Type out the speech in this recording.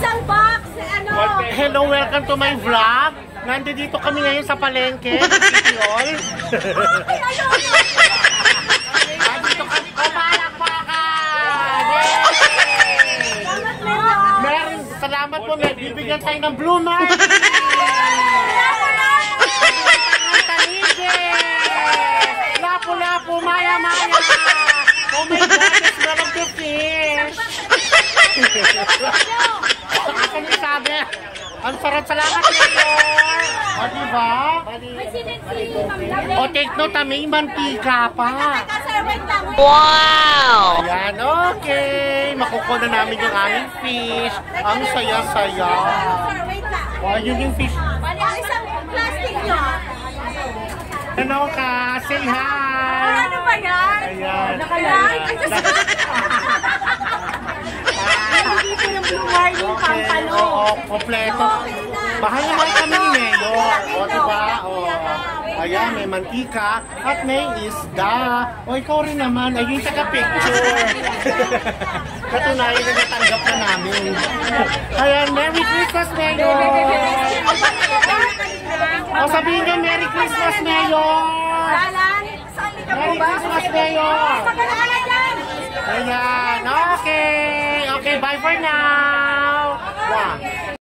Isang box, ano? Hello, welcome to my vlog. Nandito kami ngayon sa palengke, City Hall. Okay, ayun! Nandito kami, palakpakan! Meron, salamat po, may bibigyan tayo ng Blue Mark. Lapu-lapu, maya-maya. Oh my God, it's one of the fish. Ako nang sabi, ang sarap, salamat Mayor. O diba? O take note, may mantika pa. Wow! Ayan, okay. Makukuha na namin yung aming fish. Ang saya-saya. O, yun yung fish. Isang plastic nyo. Ano ka? Say hi! Ano ba yan? Ayan. Nakalag? Ay, Diyos ko! Hindi ko yung blue warning pampalo. Oo, kompleto. Mahal naman kami ni Mayor. O, diba? O, ayan, may mantika at may isda. O, ikaw rin naman. Ayun, taga-picture. Katunayan na natanggap na namin. Ayan, Merry Christmas, Mayor! O, sabihin niyo, Merry Christmas, Mayor! Merry Christmas, Mayor! Ayan, okay! Okay, bye for now! Wow!